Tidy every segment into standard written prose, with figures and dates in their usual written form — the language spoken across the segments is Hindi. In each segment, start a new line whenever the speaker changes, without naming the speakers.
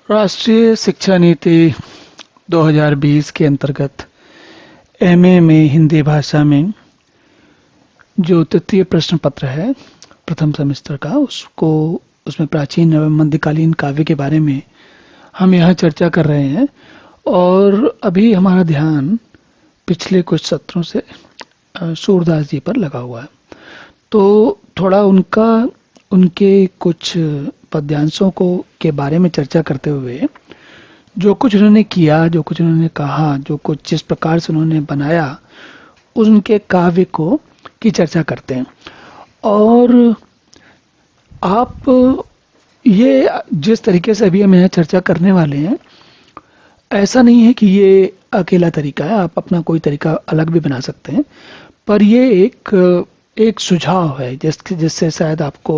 राष्ट्रीय शिक्षा नीति 2020 के अंतर्गत एमए में हिंदी भाषा में जो तृतीय प्रश्न पत्र है प्रथम सेमेस्टर का, उसको उसमें प्राचीन एवं मध्यकालीन काव्य के बारे में हम यहाँ चर्चा कर रहे हैं। और अभी हमारा ध्यान पिछले कुछ सत्रों से सूरदास जी पर लगा हुआ है। तो थोड़ा उनके कुछ पद्यांशों को के बारे में चर्चा करते हुए जो कुछ उन्होंने किया, जो कुछ उन्होंने कहा, जो कुछ जिस प्रकार से उन्होंने बनाया, उनके काव्य को की चर्चा करते हैं। और आप ये जिस तरीके से अभी हम यहाँ चर्चा करने वाले हैं, ऐसा नहीं है कि ये अकेला तरीका है, आप अपना कोई तरीका अलग भी बना सकते हैं। पर ये एक सुझाव है जिससे शायद आपको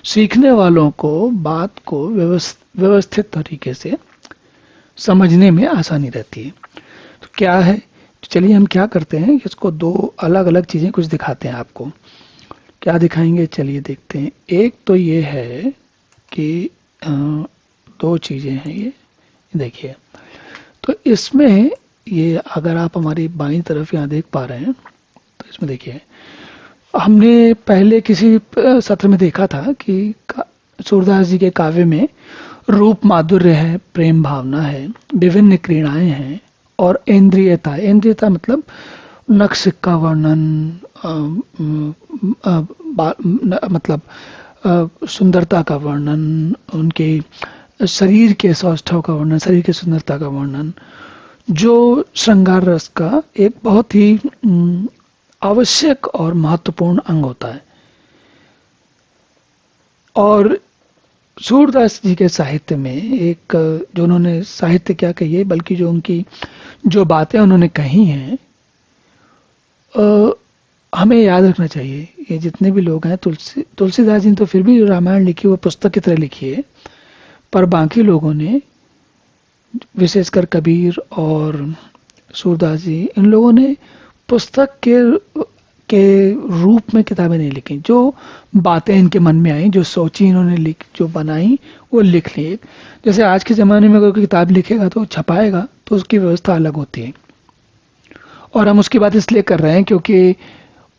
सीखने वालों को बात को व्यवस्थित तरीके से समझने में आसानी रहती है। तो क्या है, तो चलिए हम क्या करते हैं, इसको दो अलग अलग चीज़ें कुछ दिखाते हैं आपको। क्या दिखाएंगे, चलिए देखते हैं। एक तो ये है कि दो चीज़ें हैं, ये देखिए। तो इसमें ये अगर आप हमारी बाईं तरफ यहाँ देख पा रहे हैं, तो इसमें देखिए हमने पहले किसी सत्र में देखा था कि सूरदास जी के काव्य में रूप माधुर्य है, प्रेम भावना है, विभिन्न क्रीड़ाएं हैं और इंद्रियता मतलब नक्श का वर्णन, मतलब सुंदरता का वर्णन, उनके शरीर के सौष्ठव का वर्णन, शरीर की सुंदरता का वर्णन, जो श्रृंगार रस का एक बहुत ही आवश्यक और महत्वपूर्ण अंग होता है। और सूरदास जी के साहित्य में एक जो उन्होंने साहित्य क्या कहिए, बल्कि जो उनकी जो बातें उन्होंने कही हैं, हमें याद रखना चाहिए। ये जितने भी लोग हैं, तुलसीदास जी ने तो फिर भी रामायण लिखी, वो पुस्तक की तरह लिखी है, पर बाकी लोगों ने, विशेषकर कबीर और सूरदास जी, इन लोगों ने पुस्तक के रूप में किताबें नहीं लिखी। जो बातें इनके मन में आई, जो सोची इन्होंने जो बनाई, वो लिख ली। जैसे आज के ज़माने में अगर कोई किताब लिखेगा तो छपाएगा, तो उसकी व्यवस्था अलग होती है। और हम उसकी बात इसलिए कर रहे हैं क्योंकि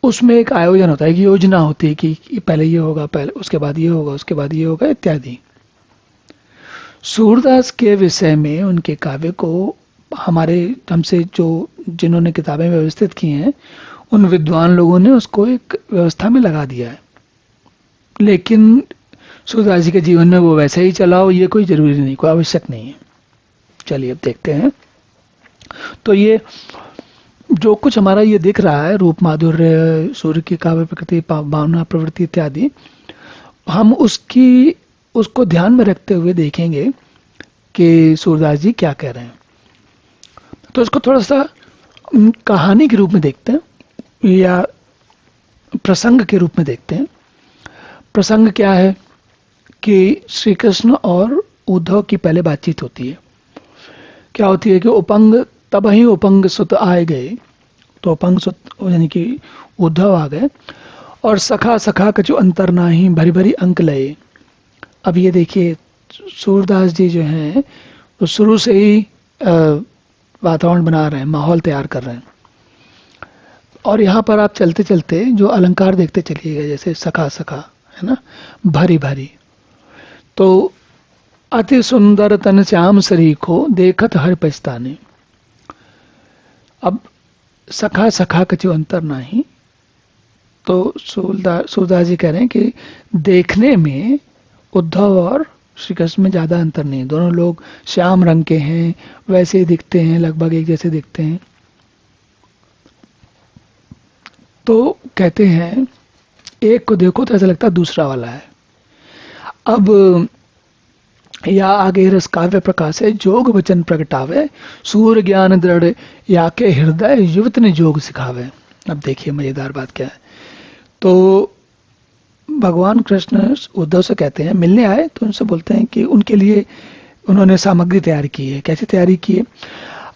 उसमें एक आयोजन होता है, कि योजना होती है कि पहले ये होगा, पहले उसके बाद ये होगा, उसके बाद ये होगा, इत्यादि। सूरदास के विषय में उनके काव्य को हमसे जिन्होंने किताबें व्यवस्थित की हैं, उन विद्वान लोगों ने उसको एक व्यवस्था में लगा दिया है। लेकिन सूरदास जी के जीवन में वो वैसे ही चलाओ, ये कोई जरूरी नहीं, कोई आवश्यक नहीं है। चलिए अब देखते हैं। तो ये जो कुछ हमारा ये दिख रहा है, रूप माधुर्य, सूर्य की काव्य प्रकृति, भावना प्रवृत्ति इत्यादि, हम उसको ध्यान में रखते हुए देखेंगे कि सूरदास जी क्या कह रहे हैं। तो इसको थोड़ा सा कहानी के रूप में देखते हैं या प्रसंग के रूप में देखते हैं। प्रसंग क्या है कि श्री कृष्ण और उद्धव की पहले बातचीत होती है। क्या होती है कि तब ही उपंग सुत आए गए, तो उपंग सुत यानी कि उद्धव आ गए, और सखा सखा कछु अंतर नाही, भरी भरी अंक लये। अब ये देखिए, सूरदास जी जो हैं वो शुरू से ही वातावरण बना रहे हैं, माहौल तैयार कर रहे हैं। और यहाँ पर आप चलते चलते जो अलंकार देखते चलिएगा, जैसे सखा सखा है ना, भरी भरी, तो अति सुंदर तन श्याम सरीखो, देखत हर पछताने। अब सखा सखा कछु अंतर नहीं, तो सूरदास जी कह रहे हैं कि देखने में उद्धव और श्री कृष्ण में ज़्यादा अंतर नहीं, दोनों लोग श्याम रंग के हैं, वैसे ही दिखते हैं, लगभग एक जैसे दिखते हैं। तो कहते हैं एक को देखो तो ऐसा लगता है दूसरा वाला है। अब या आगे रस काव्य प्रकाश है, जोग वचन प्रगटावे, सूर्य ज्ञान दृढ़ या के हृदय, युवत ने जोग सिखावे। अब देखिए मजेदार बात क्या है। तो भगवान कृष्ण उद्धव से कहते हैं, मिलने आए तो उनसे बोलते हैं कि उनके लिए उन्होंने सामग्री तैयार की है। कैसे तैयारी की है?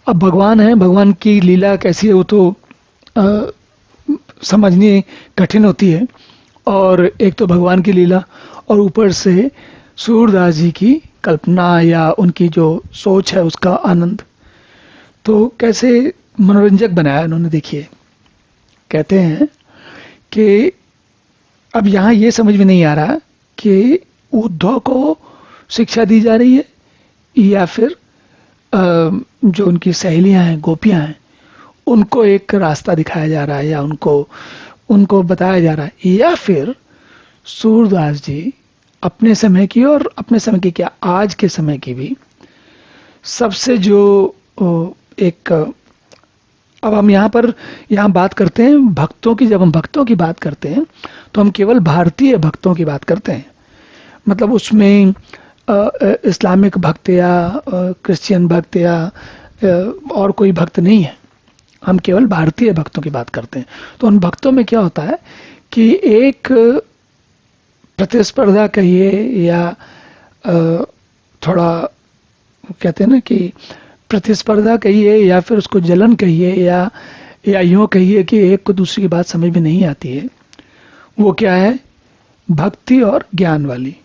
अब भगवान है, भगवान की लीला कैसी है वो तो समझनी कठिन होती है। और एक तो भगवान की लीला, और ऊपर से सूरदास जी की कल्पना या उनकी जो सोच है उसका आनंद। तो कैसे मनोरंजक बनाया उन्होंने, देखिए कहते हैं कि अब यहाँ ये समझ में नहीं आ रहा कि उद्धव को शिक्षा दी जा रही है या फिर जो उनकी सहेलियां हैं, गोपियां हैं, उनको एक रास्ता दिखाया जा रहा है या उनको उनको बताया जा रहा है, या फिर सूरदास जी अपने समय की और अपने समय की क्या आज के समय की भी सबसे जो एक, अब हम यहाँ बात करते हैं भक्तों की, जब हम भक्तों की बात करते हैं तो हम केवल भारतीय भक्तों की बात करते हैं, मतलब उसमें इस्लामिक भक्त या क्रिश्चियन भक्त या और कोई भक्त नहीं है, हम केवल भारतीय भक्तों की बात करते हैं। तो उन भक्तों में क्या होता है कि एक प्रतिस्पर्धा कहिए या थोड़ा कहते हैं ना कि प्रतिस्पर्धा कहिए या फिर उसको जलन कहिए या यूँ कहिए कि एक को दूसरी की बात समझ में नहीं आती है। वो क्या है, भक्ति और ज्ञान वाली।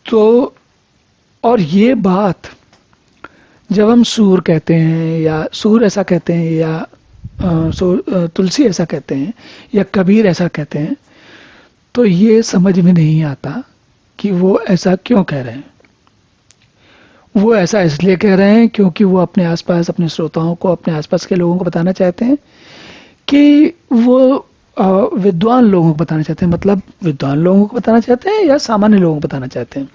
तो और ये बात जब हम सूर कहते हैं या सूर ऐसा कहते हैं या तुलसी ऐसा कहते हैं या कबीर ऐसा कहते हैं, तो ये समझ में नहीं आता कि वो ऐसा क्यों कह रहे हैं। वो ऐसा इसलिए कह रहे हैं क्योंकि वो अपने आसपास, अपने श्रोताओं को, अपने आसपास के लोगों को बताना चाहते हैं कि वो विद्वान लोगों को बताना चाहते हैं, मतलब विद्वान लोगों को बताना चाहते हैं या सामान्य लोगों को बताना चाहते हैं।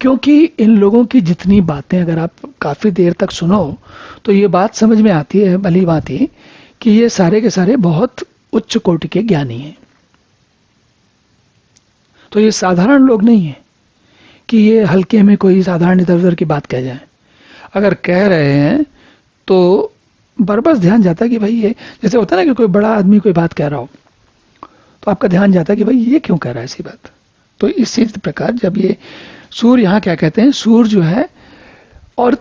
क्योंकि इन लोगों की जितनी बातें अगर आप काफ़ी देर तक सुनो तो ये बात समझ में आती है भली भांति कि ये सारे के सारे बहुत उच्च कोटि के ज्ञानी हैं। तो ये साधारण लोग नहीं हैं कि ये हल्के में कोई साधारण इधर उधर की बात कह जाए। अगर कह रहे हैं तो बरबस ध्यान जाता है कि भाई ये, जैसे होता है ना कि कोई बड़ा आदमी कोई बात कह रहा हो तो आपका ध्यान जाता है कि भाई ये क्यों कह रहा है ऐसी बात। तो इसी प्रकार जब ये सूर, यहाँ क्या कहते हैं, सूर जो है, और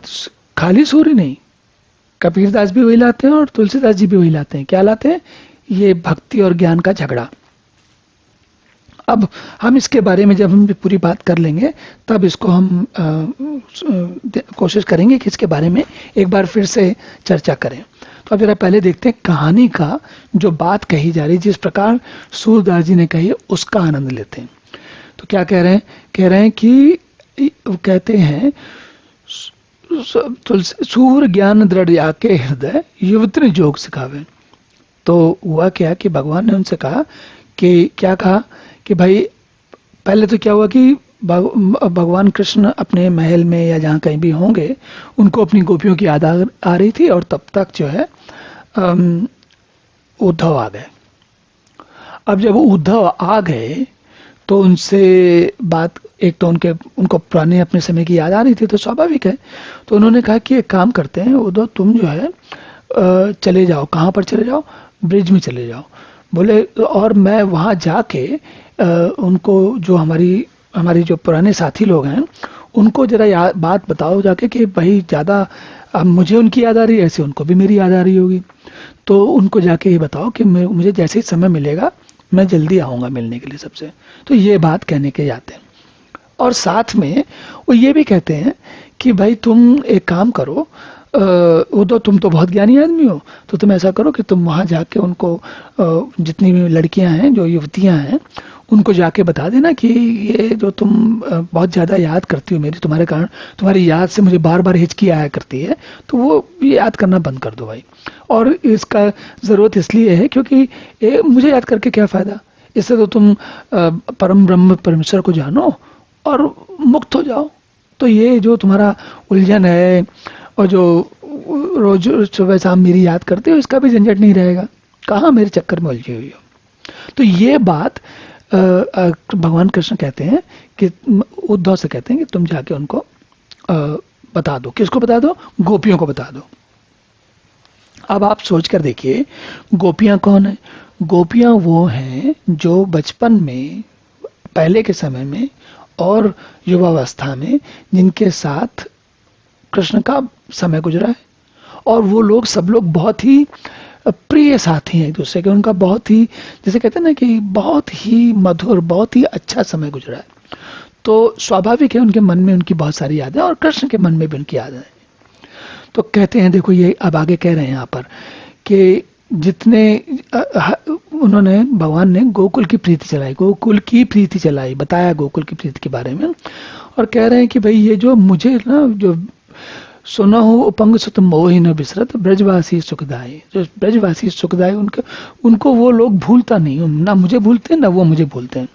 खाली सूर ही नहीं, कबीरदास भी वही लाते हैं और तुलसीदास जी भी वही लाते हैं। क्या लाते हैं, ये भक्ति और ज्ञान का झगड़ा। अब हम इसके बारे में जब हम पूरी बात कर लेंगे तब इसको हम कोशिश करेंगे कि इसके बारे में एक बार फिर से चर्चा करें। तो अब जरा पहले देखते हैं कहानी का जो बात कही जा रही, जिस प्रकार सूरदास जी ने कही उसका आनंद लेते हैं। तो क्या कह रहे हैं कि कहते हैं सूर ज्ञान दृढ़ आके हृदय युवती जोग सिखावे। तो हुआ क्या कि भगवान ने उनसे कहा कि, क्या कहा कि भाई, पहले तो क्या हुआ कि भगवान कृष्ण अपने महल में या जहाँ कहीं भी होंगे उनको अपनी गोपियों की याद आ रही थी, और तब तक जो है उद्धव आ गए। अब जब उद्धव आ गए तो उनसे बात, एक तो उनको पुराने अपने समय की याद आ रही थी, तो स्वाभाविक है। तो उन्होंने कहा कि एक काम करते हैं उद्धव, तुम जो है चले जाओ। कहाँ पर चले जाओ, ब्रिज में चले जाओ। बोले, और मैं वहाँ जाके उनको, जो हमारी जो पुराने साथी लोग हैं उनको जरा बात बताओ जाके कि भाई ज़्यादा अब मुझे उनकी याद आ रही है, ऐसे उनको भी मेरी याद आ रही होगी। तो उनको जाके ये बताओ कि मुझे जैसे ही समय मिलेगा मैं जल्दी आऊँगा मिलने के लिए सबसे। तो ये बात कहने के जाते हैं, और साथ में वो ये भी कहते हैं कि भाई तुम एक काम करो, उद्धव तुम तो बहुत ज्ञानी आदमी हो, तो तुम ऐसा करो कि तुम वहाँ जाके उनको, जितनी भी लड़कियां हैं, जो युवतियां हैं, उनको जाके बता देना कि ये जो तुम बहुत ज़्यादा याद करती हो मेरी, तुम्हारे कारण, तुम्हारी याद से मुझे बार बार हिचकी आया करती है, तो वो याद करना बंद कर दो भाई। और इसका ज़रूरत इसलिए है क्योंकि मुझे याद करके क्या फ़ायदा, इससे तो तुम परम ब्रह्म परमेश्वर को जानो और मुक्त हो जाओ। तो ये जो तुम्हारा उलझन है और जो रोज सुबह शाम मेरी याद करते हो, इसका भी झंझट नहीं रहेगा, कहाँ मेरे चक्कर में उलझी हुई हो। तो ये बात भगवान कृष्ण कहते हैं कि उद्धव से कहते हैं कि तुम जाके उनको बता दो। किसको बता दो, गोपियों को बता दो। अब आप सोच कर देखिए, गोपियां कौन है। गोपियां वो हैं जो बचपन में, पहले के समय में और युवावस्था में जिनके साथ कृष्ण का समय गुजरा है, और वो लोग सब लोग बहुत ही प्रिय साथी हैं एक दूसरे के। उनका बहुत ही, जैसे कहते हैं ना कि बहुत ही मधुर, बहुत ही अच्छा समय गुजरा है। तो स्वाभाविक है उनके मन में उनकी बहुत सारी यादें, और कृष्ण के मन में भी उनकी यादें। तो कहते हैं, देखो ये अब आगे कह रहे हैं यहाँ पर कि जितने उन्होंने, भगवान ने गोकुल की प्रीति चलाई, गोकुल की प्रीति चलाई, बताया गोकुल की प्रीति के बारे में, और कह रहे हैं कि भाई ये जो मुझे ना, जो सुना हो उपंग सुत मोहि न बिसरत ब्रजवासी सुखदाई, जो ब्रजवासी सुखदाई उनको वो लोग भूलता नहीं, ना मुझे भूलते ना वो मुझे भूलते हैं।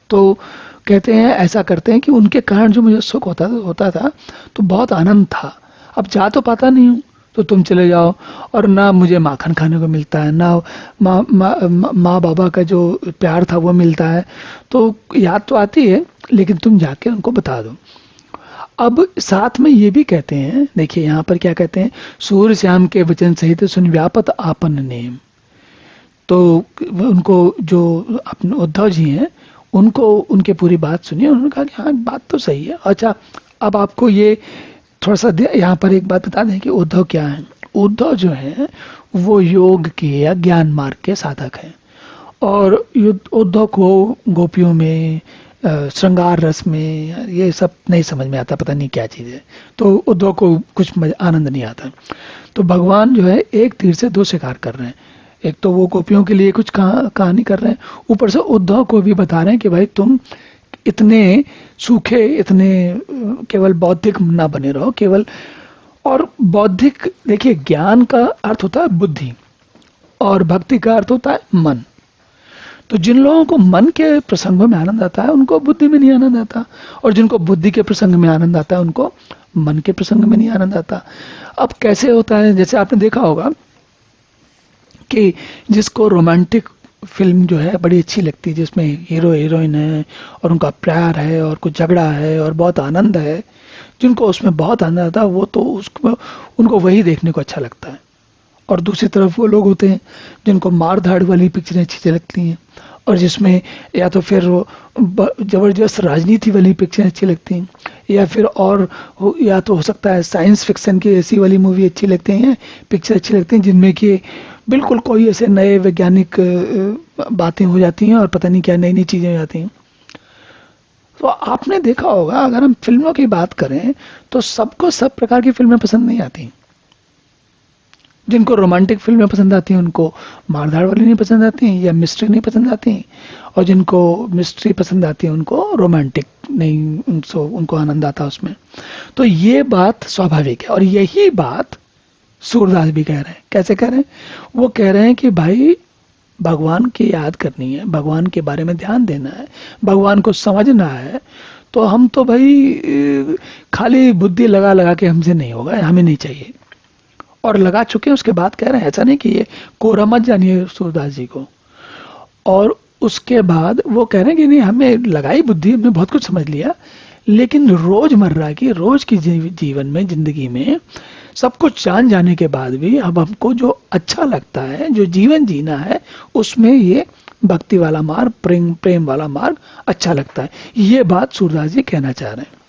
तो कहते हैं ऐसा करते हैं कि उनके कारण जो मुझे सुख होता था तो बहुत आनंद था। अब जा तो पाता नहीं हूँ, तो तुम चले जाओ, और ना मुझे माखन खाने को मिलता है, ना माँ बाबा का जो प्यार था वो मिलता है, तो याद तो आती है, लेकिन तुम जाके उनको बता दो। अब साथ में ये भी कहते हैं, देखिए यहाँ पर क्या कहते हैं, सूर्य श्याम के वचन सहित सुन व्यापत आपन नेम। तो उनको जो अपने उद्धव जी हैं, उनको उनके पूरी बात सुनिए, उन्होंने कहा कि हाँ बात तो सही है। अच्छा, अब आपको ये थोड़ा सा यहाँ पर एक बात बता दें कि उद्धव क्या है। उद्धव जो है वो योग के या ज्ञान मार्ग के साधक हैं, और उद्धव को गोपियों में, श्रृंगार रस में ये सब नहीं समझ में आता, पता नहीं क्या चीज़ है, तो उद्धव को कुछ आनंद नहीं आता। तो भगवान जो है एक तीर से दो शिकार कर रहे हैं, एक तो वो गोपियों के लिए कुछ कहानी कर रहे हैं, ऊपर से उद्धव को भी बता रहे हैं कि भाई तुम इतने सूखे, इतने केवल बौद्धिक ना बने रहो केवल। और बौद्धिक, देखिए ज्ञान का अर्थ होता है बुद्धि, और भक्ति का अर्थ होता है मन। तो जिन लोगों को मन के प्रसंगों में आनंद आता है उनको बुद्धि में नहीं आनंद आता, और जिनको बुद्धि के प्रसंग में आनंद आता है उनको मन के प्रसंग में नहीं आनंद आता। अब कैसे होता है, जैसे आपने देखा होगा कि जिसको रोमांटिक फिल्म जो है बड़ी अच्छी लगती है, जिसमें हीरो हीरोइन है और उनका प्यार है और कुछ झगड़ा है और बहुत आनंद है, जिनको उसमें बहुत आनंद आता है वो तो उसको, उनको वही देखने को अच्छा लगता है। और दूसरी तरफ वो लोग होते हैं जिनको मार धाड़ वाली पिक्चरें अच्छी लगती हैं, और जिसमें या तो फिर जबरदस्त राजनीति वाली पिक्चरें अच्छी लगती हैं, या फिर और या तो हो सकता है साइंस फिक्शन की ऐसी वाली मूवी अच्छी लगती हैं, पिक्चर अच्छी लगती हैं जिनमें कि बिल्कुल कोई ऐसे नए वैज्ञानिक बातें हो जाती हैं और पता नहीं क्या नई नई चीज़ें हो जाती हैं। तो आपने देखा होगा, अगर हम फिल्मों की बात करें तो सबको सब प्रकार की फिल्में पसंद नहीं आती। जिनको रोमांटिक फिल्में पसंद आती हैं उनको मारधाड़ वाली नहीं पसंद आती, या मिस्ट्री नहीं पसंद आती, और जिनको मिस्ट्री पसंद आती है उनको रोमांटिक नहीं, उनको आनंद आता उसमें। तो ये बात स्वाभाविक है, और यही बात सूरदास भी कह रहे हैं। कैसे कह रहे हैं? वो कह रहे हैं कि भाई भगवान की याद करनी है, भगवान के बारे में ध्यान देना है, भगवान को समझना है, तो हम तो भाई खाली बुद्धि लगा लगा के हमसे नहीं होगा, हमें नहीं चाहिए। और लगा चुके हैं, उसके बाद कह रहे हैं, ऐसा नहीं कि ये कोरा मत जानिए सूरदास जी को। और उसके बाद वो कह रहे हैं कि नहीं, हमें लगाई बुद्धि, हमने बहुत कुछ समझ लिया, लेकिन रोजमर्रा की, रोज की जीवन में, जिंदगी में सब कुछ जान जाने के बाद भी अब हमको जो अच्छा लगता है, जो जीवन जीना है, उसमें ये भक्ति वाला मार्ग, प्रेम वाला मार्ग अच्छा लगता है। ये बात सूरदास जी कहना चाह रहे हैं।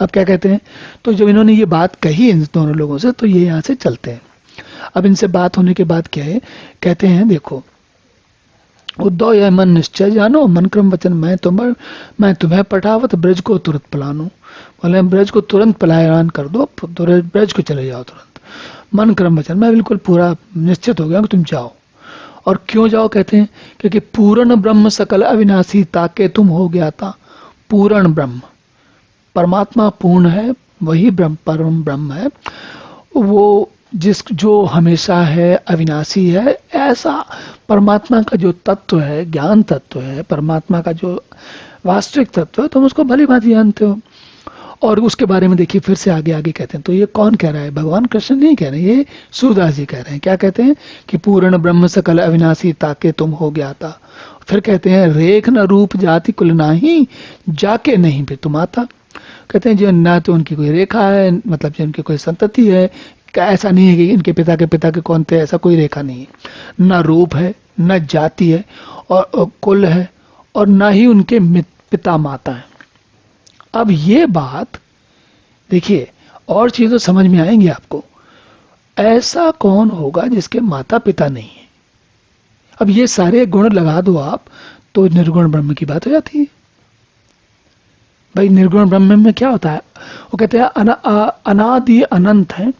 अब क्या कहते हैं, तो जब इन्होंने ये बात कही इन दोनों लोगों से, तो ये यहाँ से चलते हैं। अब इनसे बात होने के बाद क्या है, कहते हैं देखो, उद्धव यह मन निश्चय जानो, मन क्रम वचन मैं तुम्हें पठावत ब्रज को तुरंत पलानो। बोले ब्रज को तुरंत पलायन कर दो, ब्रज को चले जाओ तुरंत। मन क्रम वचन, मैं बिल्कुल पूरा निश्चित हो गया कि तुम जाओ। और क्यों जाओ कहते हैं, क्योंकि पूर्ण ब्रह्म सकल अविनाशी ताके तुम हो गया था। पूर्ण ब्रह्म, परमात्मा पूर्ण है, वही परम ब्रह्म है, वो जो हमेशा है, अविनाशी है, ऐसा परमात्मा का जो तत्व है, ज्ञान तत्व है, परमात्मा का जो वास्तविक तत्व है, तुम उसको भली भांति जानते हो। और उसके बारे में देखिए फिर से आगे आगे कहते हैं। तो ये कौन कह रहा है? भगवान कृष्ण नहीं कह रहे, ये सूरदास जी कह रहे हैं। क्या कहते हैं कि पूर्ण ब्रह्म सकल अविनाशी ताके तुम हो गया था। फिर कहते हैं रेख न रूप जाति कुल नाही, जाके नहीं भी तुम आता। कहते हैं जो ना तो उनकी कोई रेखा है, मतलब जो उनकी कोई संतति है, ऐसा नहीं है कि इनके पिता के कौन थे, ऐसा कोई रेखा नहीं है। न रूप है, न जाति है, और कुल है, और न ही उनके पिता माता है। अब ये बात देखिए, और चीजें समझ में आएंगी आपको। ऐसा कौन होगा जिसके माता पिता नहीं है? अब ये सारे गुण लगा दो आप, तो निर्गुण ब्रह्म की बात हो जाती है। भाई निर्गुण ब्रह्म में क्या होता है? वो कहते हैं अनादि अनंत है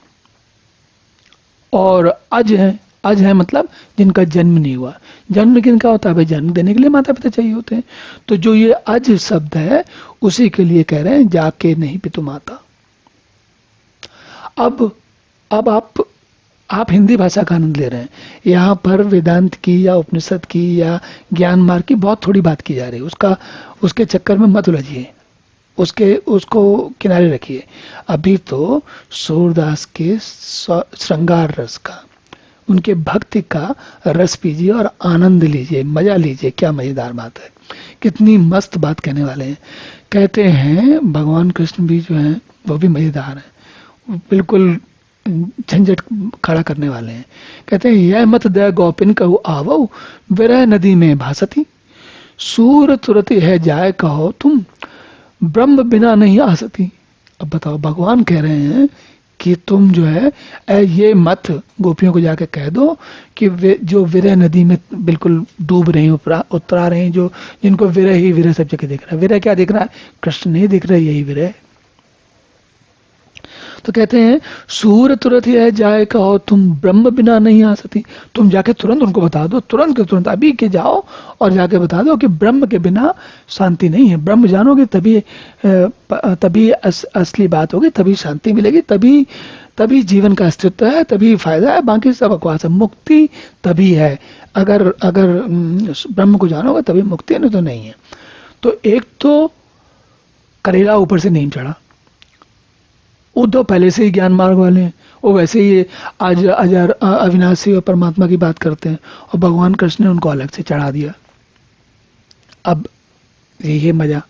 और अज है। अज है मतलब जिनका जन्म नहीं हुआ। जन्म किनका होता है भाई? जन्म देने के लिए माता पिता चाहिए होते हैं। तो जो ये अज शब्द है उसी के लिए कह रहे हैं जाके नहीं पितु माता। अब आप हिंदी भाषा का आनंद ले रहे हैं। यहाँ पर वेदांत की या उपनिषद की या ज्ञान मार्ग की बहुत थोड़ी बात की जा रही है। उसके चक्कर में मत उलझिए, उसको किनारे रखिए। अभी तो सूरदास के श्रृंगार रस का, उनके भक्ति का रस पीजिए और आनंद लीजिए, मजा लीजिए। क्या मजेदार बात है, कितनी मस्त बात कहने वाले हैं। कहते हैं भगवान कृष्ण भी जो है वो भी मजेदार है, बिल्कुल झंझट खड़ा करने वाले हैं। कहते हैं यह मत दय गोपिन कहू आवो विरह नदी में भासती, सूर तुरत है जाए कहो तुम ब्रह्म बिना नहीं आ सकती। अब बताओ, भगवान कह रहे हैं कि तुम जो है ये मत गोपियों को जाके कह दो कि जो विरह नदी में बिल्कुल डूब रहे हैं, उतरा रहे हैं, जो जिनको विरह ही विरह सब जगह दिख रहा है। विरह क्या दिख रहा है? कृष्ण नहीं दिख रहा, यही विरह। तो कहते हैं सूर तुरंत ही जाए कहो तुम ब्रह्म बिना नहीं आ सकती। तुम जाके तुरंत उनको बता दो, तुरंत के तुरंत अभी के जाओ और जाके बता दो कि ब्रह्म के बिना शांति नहीं है। ब्रह्म जानोगे तभी असली बात होगी, तभी शांति मिलेगी, तभी जीवन का अस्तित्व है, तभी फायदा है। बाकी सब बकवास है। मुक्ति तभी है अगर ब्रह्म को जानोगे तभी मुक्ति है, नहीं तो नहीं है। तो एक तो करेला ऊपर से नहीं चढ़ा। उद्धव पहले से ही ज्ञान मार्ग वाले हैं, वो वैसे ही आज अजर अविनाशी और परमात्मा की बात करते हैं, और भगवान कृष्ण ने उनको अलग से चढ़ा दिया। अब ये मजा,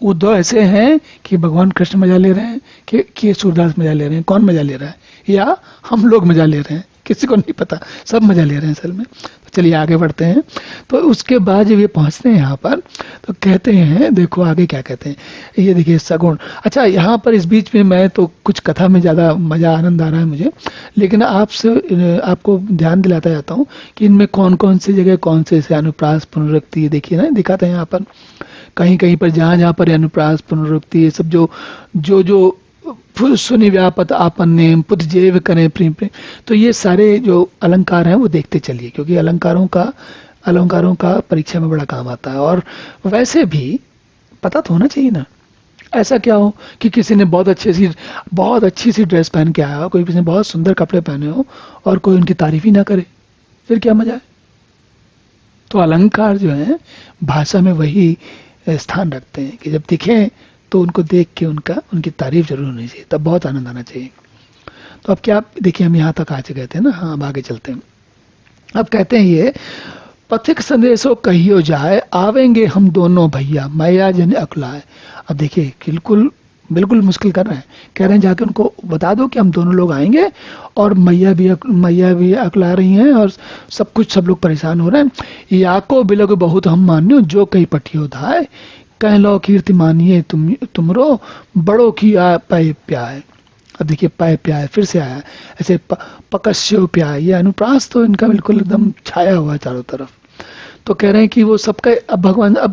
उद्धव ऐसे हैं कि भगवान कृष्ण मजा ले रहे हैं कि सूरदास मजा ले रहे हैं? कौन मजा ले रहा है? या हम लोग मजा ले रहे हैं? किसी को नहीं पता, सब मजा ले रहे हैं असल में। तो चलिए आगे बढ़ते हैं। तो उसके बाद जब ये पहुंचते हैं यहाँ पर तो कहते हैं, देखो आगे क्या कहते हैं, ये देखिए सगुण। अच्छा, यहाँ पर इस बीच में मैं तो कुछ कथा में ज़्यादा मज़ा आनंद आ रहा है मुझे, लेकिन आपको ध्यान दिलाता जाता हूँ कि इनमें कौन कौन सी जगह कौन से अनुप्रास पुनरुक्ति देखिए ना दिखाते हैं यहाँ पर। कहीं कहीं पर जहाँ पर अनुप्रास पुनरुक्ति ये सब जो सुनिव्यापत आपन्ने पुत जेव करें प्रेम प्रेम, तो ये सारे जो अलंकार हैं वो देखते चलिए, क्योंकि अलंकारों का परीक्षा में बड़ा काम आता है। और वैसे भी पता तो होना चाहिए ना। ऐसा क्या हो कि किसी ने बहुत अच्छी सी ड्रेस पहन के आया हो, कोई किसी ने बहुत सुंदर कपड़े पहने हो और कोई उनकी तारीफ ही ना करे, फिर क्या मजा है? तो अलंकार जो है भाषा में वही स्थान रखते हैं कि जब दिखें तो उनको देख के उनकी तारीफ जरूर होनी चाहिए, तब बहुत आनंद आना चाहिए। तो अब क्या देखिए, हम यहाँ तक आ गए थे ना। हाँ, अब आगे चलते हैं। अब कहते हैं ये पथिक संदेशो कहियो जाए आवेंगे हम दोनों भैया मैया जन अकुलाए। अब देखिए बिल्कुल मुश्किल कर रहे हैं, कह रहे हैं जाके उनको बता दो कि हम दोनों लोग आएंगे और मैया भी अकुला रही हैं और सब लोग परेशान हो रहे हैं। याको बिलग बहुत हम मान्यो जो कई पटियो धाय कह लो कीर्ति मानिए तुमरो बड़ों की पय प्याय। अब देखिए पय प्याय फिर से आया, ऐसे पकस्यो प्याय। ये अनुप्रास तो इनका बिल्कुल एकदम छाया हुआ है चारों तरफ। तो कह रहे हैं कि वो सबका अब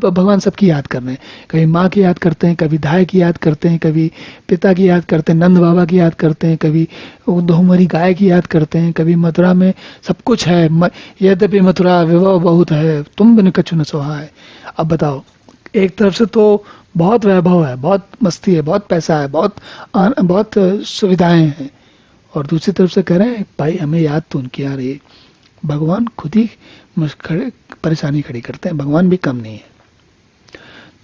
भगवान सबकी याद कर रहे हैं। कभी माँ की याद करते हैं, कभी धाय की याद करते हैं, कभी पिता की याद करते हैं, नंद बाबा की याद करते हैं, कभी दोहमरी गाय की याद करते हैं, कभी मथुरा में सब कुछ है, यद्यपि मथुरा विभव बहुत है तुम बिन कछु न सोहाय। अब बताओ, एक तरफ से तो बहुत वैभव है, बहुत मस्ती है, बहुत पैसा है, बहुत सुविधाएं हैं, और दूसरी तरफ से कह रहे हैं भाई हमें याद तो उनकी आ रही है। भगवान खुद ही परेशानी खड़ी करते हैं, भगवान भी कम नहीं है।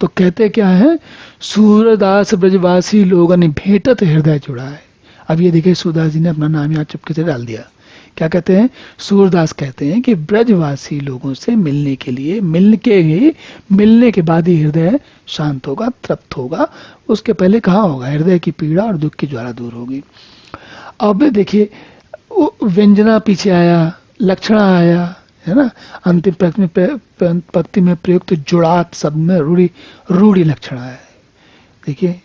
तो कहते क्या है, सूरदास ब्रजवासी लोगों ने भेंटत हृदय जुड़ा है। अब ये देखिए सूरदास जी ने अपना नाम यहाँ चुपके से डाल दिया। क्या कहते हैं? सूरदास कहते हैं कि ब्रजवासी लोगों से मिलने के बाद ही हृदय शांत होगा, तृप्त होगा। उसके पहले कहाँ होगा? हृदय की पीड़ा और दुख की ज्वाला दूर होगी। अब देखिए व्यंजना पीछे आया, लक्षणा आया, है ना। अंतिम पंक्ति में प्रयुक्त जुड़ात शब्द में रूढ़ी लक्षणा है। देखिए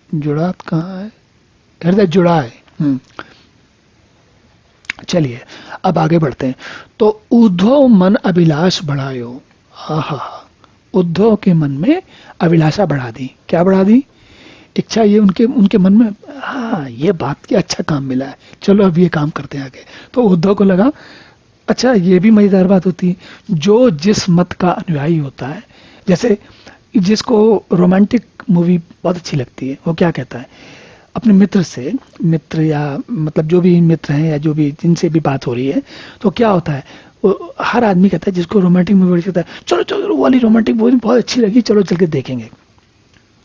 जुड़ात कहाँ है? हृदय जुड़ा है। चलिए अब आगे बढ़ते हैं। तो उद्धव मन अभिलाष बढ़ायो, हा उद्धव के मन में अभिलाषा बढ़ा दी। क्या बढ़ा दी? इच्छा ये उनके उनके मन में, हाँ ये बात की अच्छा काम मिला है, चलो अब ये काम करते हैं आगे। तो उद्धव को लगा अच्छा ये भी मजेदार बात होती है, जो जिस मत का अनुयायी होता है, जैसे जिसको रोमांटिक मूवी बहुत अच्छी लगती है, वो क्या कहता है अपने मित्र से, मित्र या मतलब जो भी मित्र हैं या जो भी जिनसे भी बात हो रही है, तो क्या होता है वो हर आदमी कहता है जिसको रोमांटिक मूवी कहता है चलो चलो वो वाली रोमांटिक मूवी बहुत अच्छी लगी, चलो चल के देखेंगे।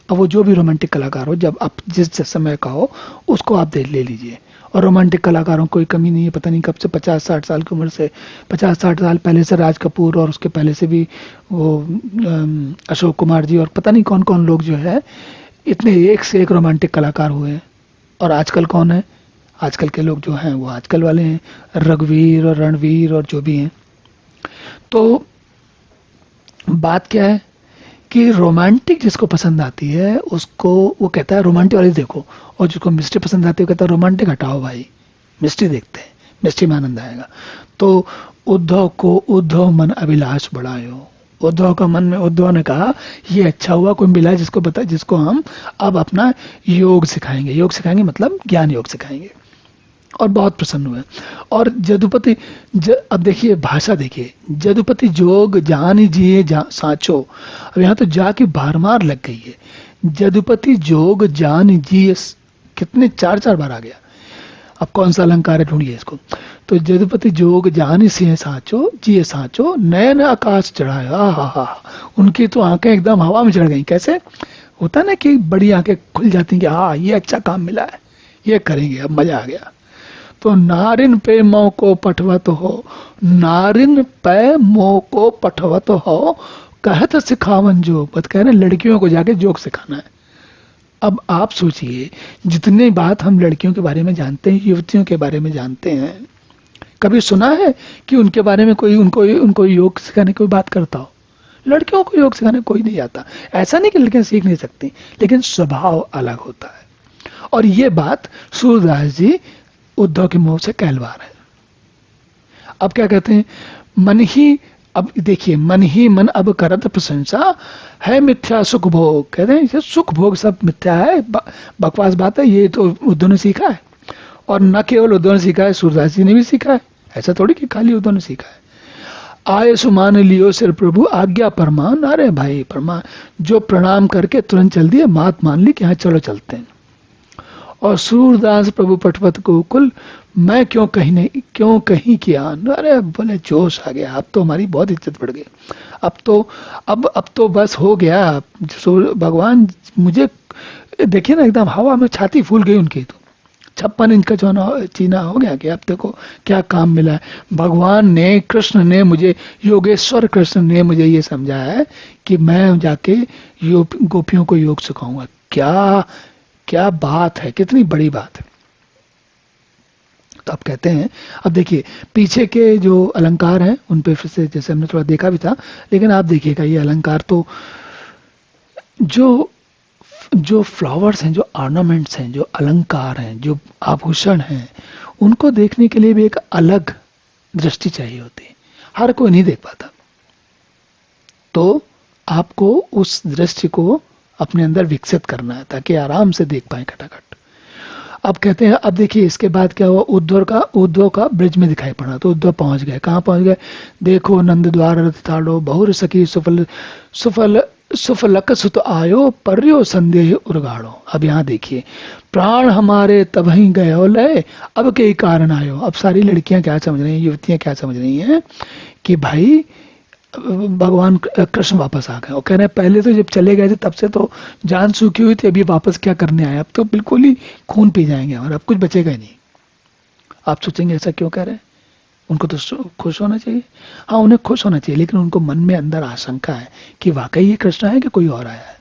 अब वो जो भी रोमांटिक कलाकार हो, जब आप जिस समय का हो उसको आप ले लीजिए। और रोमांटिक कलाकारों कोई कमी नहीं है, पता नहीं कब से 50-60 साल की उम्र से, 50-60 साल पहले से राज कपूर और उसके पहले से भी वो अशोक कुमार जी और पता नहीं कौन कौन लोग जो है इतने एक से एक रोमांटिक कलाकार हुए हैं। और आजकल कौन है? आजकल के लोग जो हैं वो आजकल वाले हैं, रघुवीर और रणवीर और जो भी हैं। तो बात क्या है कि रोमांटिक जिसको पसंद आती है उसको वो कहता है रोमांटिक वाली देखो, और जिसको मिस्ट्री पसंद आती है वो कहता है रोमांटिक हटाओ भाई, मिस्ट्री देखते हैं, मिस्ट्री में आनंद आएगा। तो उद्धव मन अभिलाष बढ़ायो, उद्धव का मन में, उद्धव ने कहा ये अच्छा हुआ कोई मिला जिसको बता, जिसको हम अब अपना योग सिखाएंगे। योग सिखाएंगे मतलब ज्ञान योग सिखाएंगे। और बहुत प्रसन्न हुए। और जदुपति अब देखिए भाषा देखिए, जदुपति जोग जान जिए साचो, अब यहाँ तो जाके बार लग गई है। जदुपति जोग जान जिए, कितने 4 बार आ गया। अब कौन सा अलंकार है ढूंढिए इसको। तो जदुपति जोग जान सिंह साचो जिए साचो, नयन आकाश चढ़ाया, हा, उनकी तो आंखें एकदम हवा में चढ़ गई। कैसे होता है ना कि बड़ी आंखें खुल जाती हैं कि हाँ ये अच्छा काम मिला है, ये करेंगे, अब मजा आ गया। तो नारिन पे मोह को पठवत हो, नारिन पे मोह को पठवत हो, कहत सिखावन जोग, बत कह रहे लड़कियों को जाके जोग सिखाना है। अब आप सोचिए जितने बात हम लड़कियों के बारे में जानते हैं, युवतियों के बारे में जानते हैं, कभी सुना है कि उनके बारे में कोई उनको योग सिखाने की कोई बात करता हो? लड़कियों को योग सिखाने कोई नहीं आता। ऐसा नहीं कि लड़कियां सीख नहीं सकती, लेकिन स्वभाव अलग होता है। और ये बात सूरदास जी उद्धव के मुंह से कहलवा रहे हैं। अब क्या कहते हैं, मन ही, अब देखिए मन ही मन अब करत प्रशंसा है मिथ्या सुख भोग, कहते हैं सुख भोग सब मिथ्या है, बकवास बात है, ये तो उद्धव ने सीखा है। और न केवल उद्धव ने सीखा है, सूरदास जी ने भी सीखा है। ऐसा थोड़ी कि खाली उद्धव ने सीखा है। आय सुमान लियो सिर प्रभु आज्ञा परमान, अरे भाई परमान, जो प्रणाम करके तुरंत चल दिए, बात मान ली कि हाँ चलो चलते हैं। और सूरदास प्रभु पटवत गोकुल, मैं क्यों कहीं किया, अरे बोले जोश आ गया, अब तो हमारी बहुत इज्जत बढ़ गई, अब तो बस हो गया। भगवान मुझे देखिए ना, एकदम हवा में छाती फूल गई उनकी। तो 56 इंच का चीना हो गया कि अब देखो क्या काम मिला है। भगवान ने, कृष्ण ने मुझे, योगेश्वर कृष्ण ने मुझे ये समझाया है कि मैं जाके गोपियों को योग सिखाऊंगा। क्या बात है, कितनी बड़ी बात है। तो आप कहते हैं, अब देखिए पीछे के जो अलंकार हैं उन पे फिर से, जैसे हमने थोड़ा देखा भी था, लेकिन आप देखिएगा ये अलंकार तो जो फ्लावर्स हैं, जो ऑर्नामेंट्स हैं, जो अलंकार हैं, जो आभूषण हैं, उनको देखने के लिए भी एक अलग दृष्टि चाहिए होती है, हर कोई नहीं देख पाता। तो आपको उस दृष्टि को अपने अंदर विकसित करना है ताकि आराम से देख पाए खटाखट। अब कहते हैं, अब देखिए इसके बाद क्या हुआ, उद्धव का ब्रिज में दिखाई पड़ा। तो उद्धव पहुंच गए, कहाँ पहुंच गए, देखो नंद द्वार रथ ठाड़ो, बहुर सखी सुफलक सुत आयो, पर्यो संदेह उर्गाड़ो। अब यहाँ देखिए, प्राण हमारे तबही गयो लय, अब के कारण आयो। अब सारी लड़कियां क्या समझ रही हैं, युवतियां क्या समझ रही हैं कि भाई भगवान कृष्ण वापस आ गए। और कह रहे हैं पहले तो जब चले गए थे तब से तो जान सूखी हुई थी, अभी वापस क्या करने आए, अब तो बिल्कुल ही खून पी जाएंगे और अब कुछ बचेगा ही नहीं। आप सोचेंगे ऐसा क्यों कह रहे हैं, उनको तो खुश होना चाहिए। हाँ उन्हें खुश होना चाहिए, लेकिन उनको मन में अंदर आशंका है कि वाकई ये कृष्ण है कि कोई और आया है।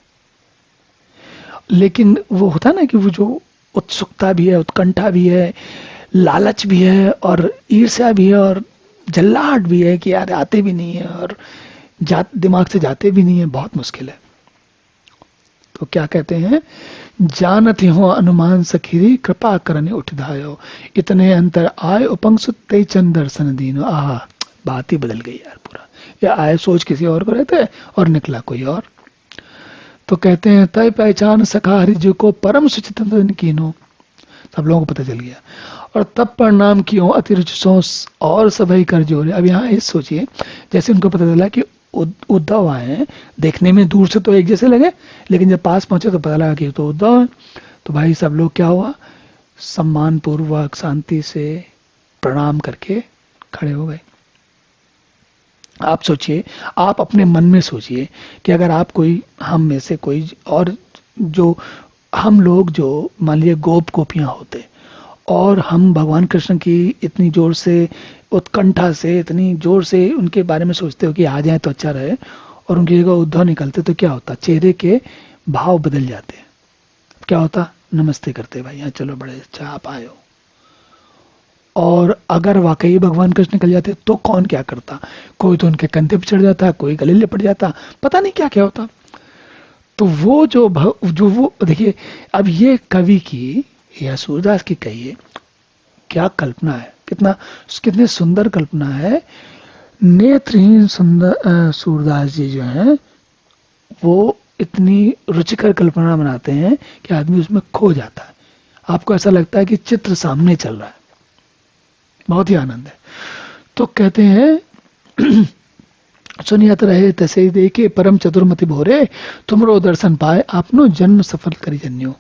लेकिन वो होता है ना कि वो जो उत्सुकता भी है, उत्कंठा भी है, लालच भी है, और ईर्ष्या भी है, और जल्लाहट भी है कि यार आते भी नहीं है, और दिमाग से जाते भी नहीं है, बहुत मुश्किल है। तो क्या कहते हैं, जानत हो अनुमान सखीरी, कृपा करने उठ धायो, इतने अंतर आए उपंग सुते चंद दर्शन दीनो। आहा, बात ही बदल गई यार पूरा। या आए सोच किसी और को रहते और निकला कोई और। तो कहते हैं तय पहचान सखा हरिज को परम सुचितन कीनो, सब लोगों को पता चल गया। और तब प्रणाम कियो अतिरुच सो और सभई कर जोरे। अब यहाँ इस सोचिए, जैसे उनको पता चला कि उद्धव आए हैं, देखने में दूर से तो एक जैसे लगे, लेकिन जब पास पहुंचे तो पता लगा कि तो उद्धव है। तो भाई सब लोग क्या हुआ, सम्मान पूर्वक शांति से प्रणाम करके खड़े हो गए। आप सोचिए, आप अपने मन में सोचिए कि अगर आप कोई, हम में से कोई और, जो हम लोग जो मान लीजिए गोप गोपियां होते और हम भगवान कृष्ण की इतनी जोर से उत्कंठा से इतनी जोर से उनके बारे में सोचते हो कि आ जाए तो अच्छा रहे, और उनकी जगह उद्धव निकलते तो क्या होता, चेहरे के भाव बदल जाते। क्या होता, नमस्ते करते, भाई यहाँ चलो बड़े अच्छा आप आए हो। और अगर वाकई भगवान कृष्ण निकल जाते तो कौन क्या करता, कोई तो उनके कंधे पर चढ़ जाता, कोई गले लिपट जाता, पता नहीं क्या क्या होता। तो वो जो वो देखिए, अब ये कवि की या सूरदास की कहिए क्या कल्पना है, कितने सुंदर कल्पना है। नेत्रहीन सुंदर सूरदास जी जो हैं वो इतनी रुचिकर कल्पना बनाते हैं कि आदमी उसमें खो जाता है। आपको ऐसा लगता है कि चित्र सामने चल रहा है, बहुत ही आनंद है। तो कहते हैं सुनियत रहे तसे देखे परम चतुर्मति भोरे, तुमरो दर्शन पाए आपनो जन्म सफल करी जन्यो।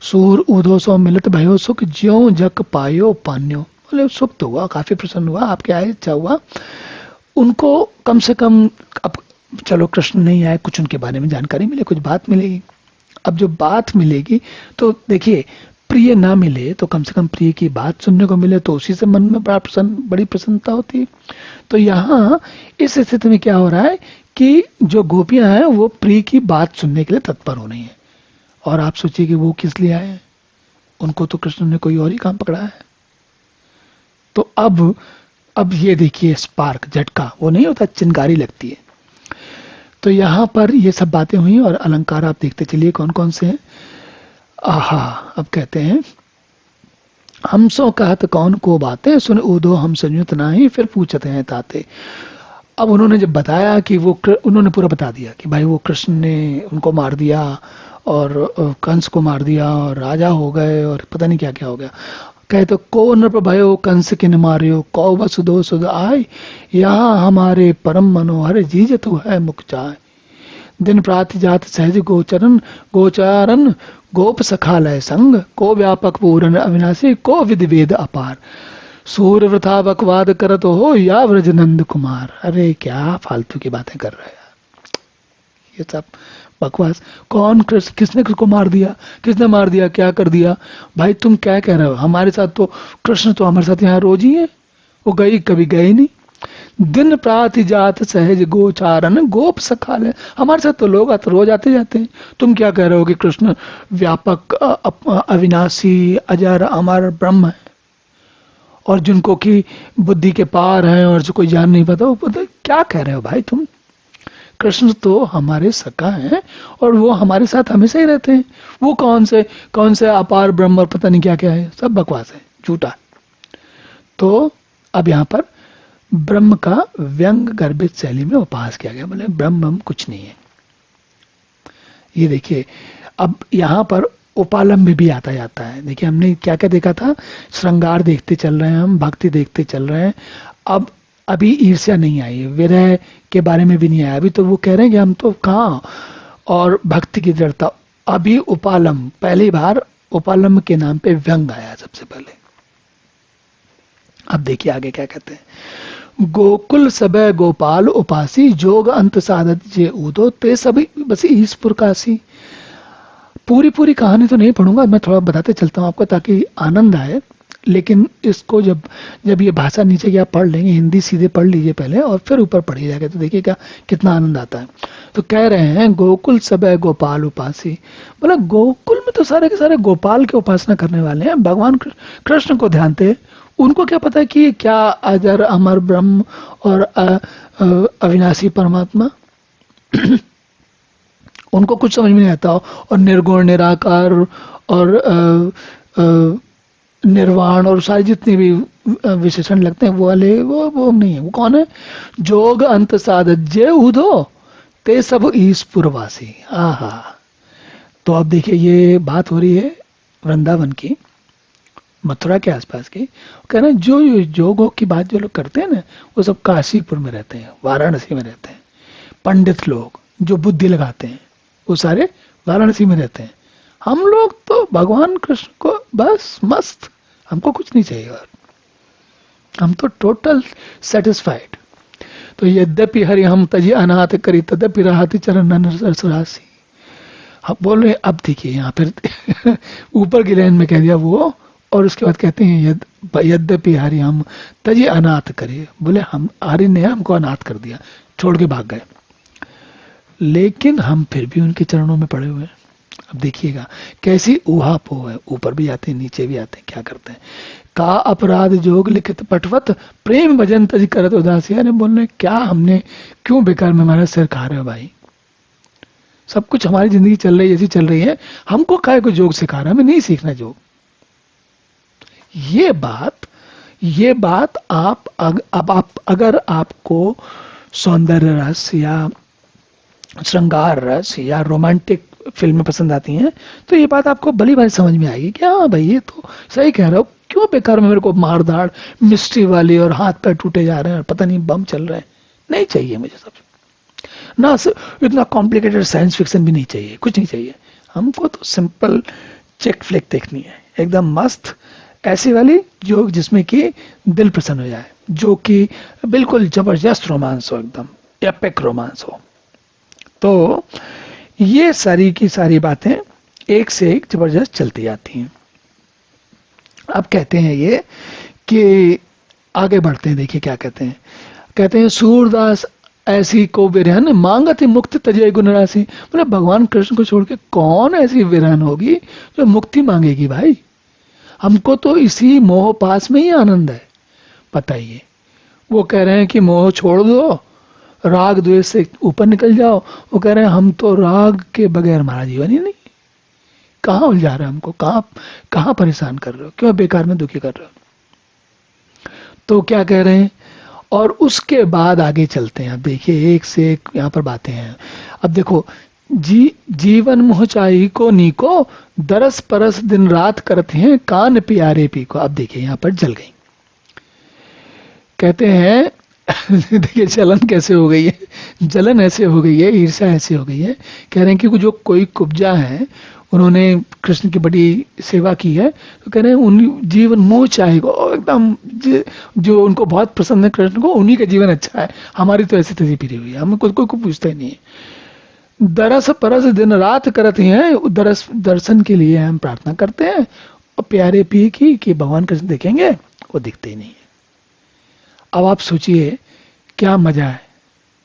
सूर उधो सो मिलत भयो सुख, ज्यो जग पायो पान्यो। बोले सुख तो हुआ, काफी प्रसन्न हुआ, आपके आए अच्छा हुआ। उनको कम से कम, अब चलो कृष्ण नहीं आए, कुछ उनके बारे में जानकारी मिले, कुछ बात मिलेगी। अब जो बात मिलेगी तो देखिए, प्रिय ना मिले तो कम से कम प्रिय की बात सुनने को मिले तो उसी से मन में बड़ी प्रसन्नता होती है। तो यहाँ इस स्थिति में क्या हो रहा है कि जो गोपियां हैं वो प्रिय की बात सुनने के लिए तत्पर हो रही हैं। और आप सोचिए कि वो किस लिए आए हैं, उनको तो कृष्ण ने कोई और ही काम पकड़ा है। तो अब ये देखिए स्पार्क, झटका, वो नहीं होता, चिंगारी लगती है। तो यहाँ पर ये सब बातें हुई और अलंकार आप देखते चलिए कौन कौन से हैं। आहा, अब कहते हैं हम सो कहत कौन को बातें सुन उदो हम संयुत नाही, फिर पूछते हैं ताते। अब उन्होंने जब बताया कि उन्होंने पूरा बता दिया कि भाई वो कृष्ण ने उनको मार दिया और कंस को मार दिया और राजा हो गए और पता नहीं क्या क्या हो गया। कहे तो को नृप भयो कंस किन मारियो, कौ वसुदो सुध आय, यहाँ हमारे परम मनोहर जीज तो है मुख चाय। दिन प्राति जात सहज गोचारन गोप सखालय संग, को व्यापक पूरन अविनाशी, को विधि वेद अपार। सूर्य वृथा बकवाद करत हो या व्रज नंद कुमार। अरे क्या फालतू की बातें कर रहे हैं ये सब बकवास। कौन किसने किसको मार दिया, किसने मार दिया, क्या कर दिया, भाई तुम क्या कह रहे हो। हमारे साथ तो कृष्ण तो हमारे साथ यहाँ रोज ही है, वो गई कभी गए नहीं। दिन प्राति जात सहज गोचारन गोप सखाले, हमारे साथ तो लोग रोज आते जाते हैं। तुम क्या कह रहे हो कि कृष्ण व्यापक अविनाशी अजर अमर ब्रह्म है और जिनको की बुद्धि के पार हैं और जो कोई जान नहीं पाता, वो पता क्या कह रहे हो भाई तुम। कृष्ण तो हमारे सखा हैं और वो हमारे साथ हमेशा ही रहते हैं। वो कौन से अपार ब्रह्म और पता नहीं क्या क्या है, सब बकवास है, झूठा। तो अब यहाँ पर ब्रह्म का व्यंग गर्भित शैली में उपास किया गया, बोले ब्रह्म कुछ नहीं है। ये देखिए, अब यहाँ पर उपालंब भी आता जाता है। देखिए हमने क्या क्या देखा था, श्रृंगार देखते चल रहे हैं, हम भक्ति देखते चल रहे हैं। अब अभी ईर्ष्या नहीं आई, विरह के बारे में भी नहीं आया। अभी तो वो कह रहे हैं कि हम तो कहाँ, और भक्ति की दृढ़ता। अभी उपालंब, पहली बार उपालंब के नाम पे व्यंग आया सबसे पहले। अब देखिए आगे क्या कहते हैं। गोकुल सबे गोपाल उपासी, जोग अंत साधत जे उदो, ते सभी बस ईसपुर काशी। पूरी कहानी तो नहीं पढ़ूंगा, मैं थोड़ा बताते चलता हूँ आपको ताकि आनंद आए। लेकिन इसको जब ये भाषा नीचे की आप पढ़ लेंगे, हिंदी सीधे पढ़ लीजिए पहले और फिर ऊपर पढ़िए जाके, तो देखिएगा कितना आनंद आता है। तो कह रहे हैं गोकुल सबे गोपाल उपासी, बोला गोकुल में तो सारे के सारे गोपाल के उपासना करने वाले हैं, भगवान कृष्ण को ध्यानते। उनको क्या पता कि क्या अजर अमर ब्रह्म और अविनाशी परमात्मा उनको कुछ समझ में नहीं आता। और निर्गुण निराकार और निर्वाण और सारे जितने भी विशेषण लगते हैं वो वाले वो नहीं है। वो कौन है? जोग अंत साधज्य उधो ते सब ईसपुरवासी। आहा। तो अब देखिए ये बात हो रही है वृंदावन की, मथुरा के आसपास की। कह रहे हैं जो योग की बात जो लोग करते हैं ना, वो सब काशीपुर में रहते हैं, वाराणसी में रहते हैं। पंडित लोग जो बुद्धि लगाते हैं वो सारे वाराणसी में रहते हैं। हम लोग तो भगवान कृष्ण को बस मस्त, हमको कुछ नहीं चाहिए और हम तो टोटल सेटिस्फाइड। तो यद्यपि हरि हम तजी अनाथ करी तद्यपि रहती चरण सरसरासी। अब बोल रहे अब देखिए यहाँ फिर ऊपर की लाइन में कह दिया वो, और उसके बाद कहते हैं यद्यपि हरि हम तजी अनाथ करे। बोले हम हरि ने हमको अनाथ कर दिया, छोड़ के भाग गए, लेकिन हम फिर भी उनके चरणों में पड़े हुए हैं। अब देखिएगा कैसी ऊहापोह है, ऊपर भी आते हैं नीचे भी आते हैं, क्या करते हैं। का अपराध जोग लिखित पटवत प्रेम भजन तज करत उदासी। अरे बोल रहे क्या हमने, क्यों बेकार में हमारा सिर खा रहे हो भाई? सब कुछ हमारी जिंदगी चल रही है जैसी चल रही है, हमको काय को जोग सिखा रहा है? हमें नहीं सीखना जोग। ये बात आप अगर आपको सौंदर्य रस या श्रृंगार रस या रोमांटिक फिल्में पसंद आती हैं, तो ये बात आपको भली भांति समझ में आएगी कि हाँ भाई ये तो सही कह रहे हो, क्यों बेकार में मेरे को मार धाड़ मिस्ट्री वाली और हाथ पैर टूटे जा रहे हैं और पता नहीं बम चल रहे हैं। नहीं चाहिए मुझे सब, ना इतना कॉम्प्लिकेटेड साइंस फिक्शन भी नहीं चाहिए, कुछ नहीं चाहिए। हमको तो सिंपल चेक फ्लिक देखनी है, एकदम मस्त ऐसी वाली जो जिसमें कि दिल प्रसन्न हो जाए, जो कि बिल्कुल जबरदस्त रोमांस हो, एकदम एपिक रोमांस हो। तो ये सारी की सारी बातें एक से एक जबरदस्त चलती जाती हैं। अब कहते हैं ये कि आगे बढ़ते हैं, देखिए क्या कहते हैं। कहते हैं सूरदास ऐसी को विरहन मांगत मुक्ति तजय गुण राशि। बोले भगवान कृष्ण को छोड़ के कौन ऐसी विरहन होगी जो मुक्ति मांगेगी भाई? हमको तो इसी मोह पास में ही आनंद है, बताइए। वो कह रहे हैं कि मोह छोड़ दो, राग द्वेष से ऊपर निकल जाओ। वो कह रहे हैं हम तो राग के बगैर हमारा जीवन ही नहीं। कहाँ उलझा रहे हैं हमको, कहाँ परेशान कर रहे हो, क्यों बेकार में दुखी कर रहे हो? तो क्या कह रहे हैं, और उसके बाद आगे चलते हैं। अब देखिए एक से एक यहाँ पर बातें हैं। अब देखो, जीवन मोह चाही को नीको दरस परस दिन रात करते हैं कान प्यारे पी को। अब देखिए यहाँ पर जल गई, कहते हैं देखिए जलन कैसे हो गई है, जलन ऐसे हो गई है, ईर्ष्या ऐसे हो गई है। कह रहे हैं कि जो कोई कुब्जा है, उन्होंने कृष्ण की बड़ी सेवा की है, तो कह रहे हैं उन जीवन मोह चाहेगा एकदम, जो उनको बहुत पसंद है कृष्ण को, उन्हीं का जीवन अच्छा है। हमारी तो ऐसी तजी फिरी हुई है, हमें कोई को पूछता ही नहीं है। दरस परस दिन रात करते हैं, दर्शन के लिए हम प्रार्थना करते हैं, और प्यारे पी की कि भगवान कृष्ण देखेंगे, वो दिखते ही नहीं है। अब आप सोचिए क्या मजा है,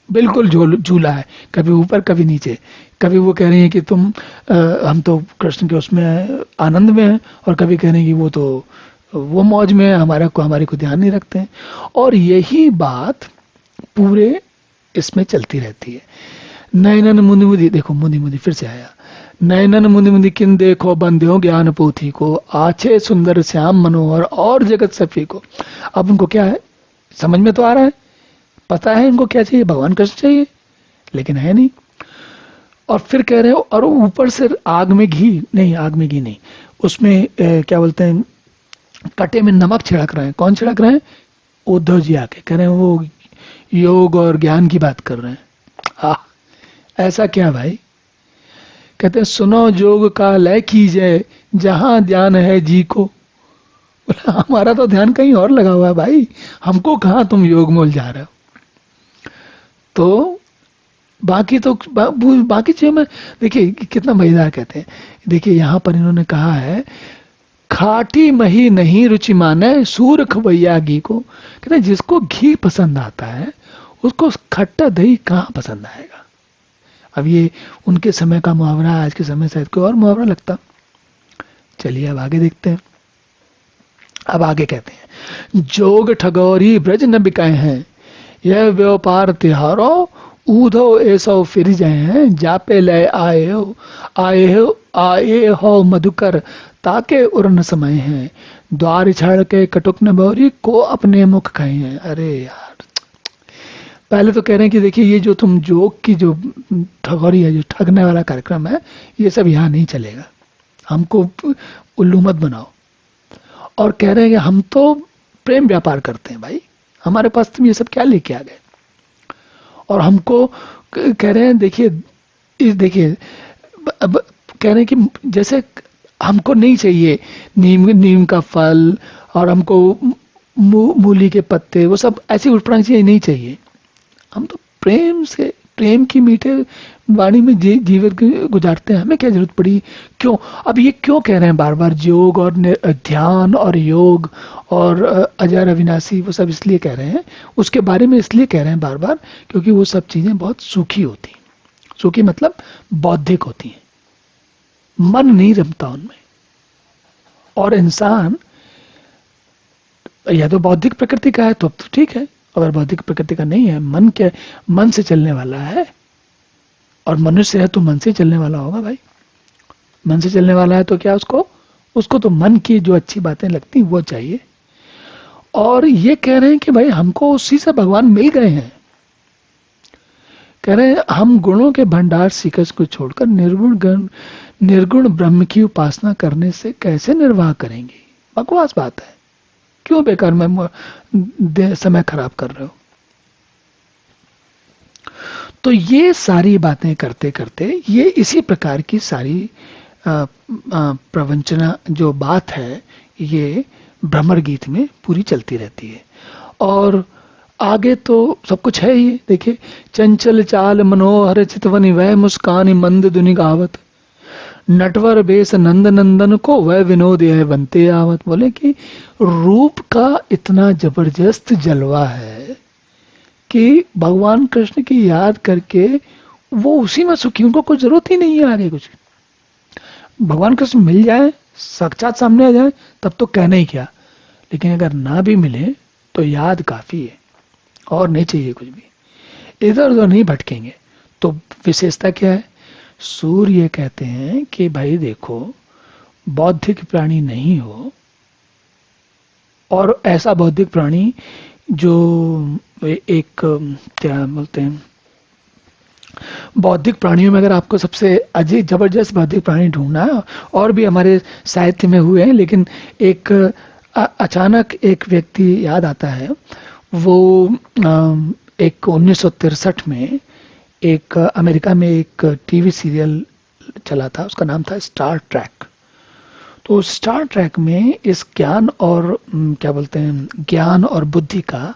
बिल्कुल झूला है, कभी ऊपर कभी नीचे। कभी वो कह रही है कि हम तो कृष्ण के उसमें आनंद में हैं, और कभी कह रहे हैं कि वो मौज में है, हमारे को ध्यान नहीं रखते हैं। और यही बात पूरे इसमें चलती रहती है। नयनन मुनि मुनि, देखो मुनि मुनि फिर से आया। नयनन मुनि मुनि किन देखो बंध्यो ज्ञान पोथी को, आछे सुंदर श्याम मनोहर और जगत सफी को। अब उनको क्या है, समझ में तो आ रहा है, पता है इनको क्या चाहिए, भगवान कृष्ण चाहिए, लेकिन है नहीं। और फिर कह रहे हो, और ऊपर से आग में घी नहीं, उसमें क्या बोलते हैं, कटे में नमक छिड़क रहे हैं। कौन छिड़क रहे हैं? उद्धव जी आके कह रहे हैं वो योग और ज्ञान की बात कर रहे हैं। ऐसा क्या भाई? कहते हैं सुनो जोग का लय कीजिए जहां ध्यान है जी को। हमारा तो ध्यान कहीं और लगा हुआ है भाई, हमको कहाँ तुम योग में उलझा रहे हो? तो बाकी चीजों में देखिए कितना मजेदार कहते हैं। देखिए यहाँ पर इन्होंने कहा है, खाटी मही नहीं रुचि माने सूर खवैया घी को। कहते हैं जिसको घी पसंद आता है उसको खट्टा दही कहाँ पसंद आएगा? अब ये उनके समय का मुहावरा, आज के समय शायद कोई और मुहावरा लगता। चलिए अब आगे देखते हैं। अब आगे कहते हैं, जोग ठगौरी ब्रज न बिकाए हैं, यह व्यापार तिहारो ऊधो ऐसो फिर जाए हैं, जापे लय आए हो आए हो मधुकर ताके उर्न समय है, द्वार छाड़ के कटुक न भौरी को अपने मुख खाए हैं। अरे यार, पहले तो कह रहे हैं कि देखिए ये जो तुम जोक की जो ठगोरी है, जो ठगने वाला कार्यक्रम है, ये सब यहाँ नहीं चलेगा, हमको उल्लू मत बनाओ। और कह रहे हैं कि हम तो प्रेम व्यापार करते हैं भाई, हमारे पास तुम ये सब क्या लेके आ गए। और हमको कह रहे हैं देखिए अब कह रहे हैं कि जैसे हमको नहीं चाहिए नीम नीम का फल, और हमको मूली के पत्ते, वो सब ऐसी उठपटांग चीजें नहीं चाहिए। हम तो प्रेम से, प्रेम की मीठे वाणी में जीवन गुजारते हैं, हमें क्या जरूरत पड़ी। क्यों अब ये क्यों कह रहे हैं बार बार योग और ध्यान और योग और अजर अविनाशी, वो सब इसलिए कह रहे हैं, उसके बारे में इसलिए कह रहे हैं बार बार, क्योंकि वो सब चीजें बहुत सूखी होती हैं। सूखी मतलब बौद्धिक होती हैं, मन नहीं रमता उनमें। और इंसान या तो बौद्धिक प्रकृति का है तो अब तो ठीक है, अगर बौद्धिक प्रकृति का नहीं है, मन क्या, मन से चलने वाला है, और मनुष्य है तो मन से चलने वाला होगा भाई। मन से चलने वाला है तो क्या उसको तो मन की जो अच्छी बातें लगती वो चाहिए। और ये कह रहे हैं कि भाई हमको उसी से भगवान मिल गए हैं। कह रहे हैं हम गुणों के भंडार सीकस को छोड़कर निर्गुण ब्रह्म की उपासना करने से कैसे निर्वाह करेंगे। बकवास बात है, क्यों बेकार में समय खराब कर रहे हो। तो ये सारी बातें करते करते ये इसी प्रकार की सारी प्रवंचना जो बात है, ये भ्रमर गीत में पूरी चलती रहती है। और आगे तो सब कुछ है ही। देखिए, चंचल चाल मनोहर चितवनि वह मुस्कान मंद दुनि गावत, नटवर बेस नंद नंदन को वह विनोद यह बनते आवत। बोले कि रूप का इतना जबरदस्त जलवा है कि भगवान कृष्ण की याद करके वो उसी में सुखी, उनको कोई जरूरत ही नहीं है आगे कुछ। भगवान कृष्ण मिल जाए, साक्षात सामने आ जाए, तब तो कहना ही क्या। लेकिन अगर ना भी मिले तो याद काफी है, और नहीं चाहिए कुछ भी, इधर उधर नहीं भटकेंगे। तो विशेषता क्या है? सूर्य कहते हैं कि भाई देखो, बौद्धिक प्राणी नहीं हो, और ऐसा बौद्धिक प्राणी जो एक क्या बोलते हैं, बौद्धिक प्राणियों में अगर आपको सबसे अजीब जबरदस्त बौद्धिक प्राणी ढूंढना है, और भी हमारे साहित्य में हुए हैं, लेकिन एक अचानक एक व्यक्ति याद आता है। वो एक 1963 में एक अमेरिका में एक टीवी सीरियल चला था, उसका नाम था स्टार ट्रैक। तो स्टार ट्रैक में इस ज्ञान और क्या बोलते हैं, ज्ञान और बुद्धि का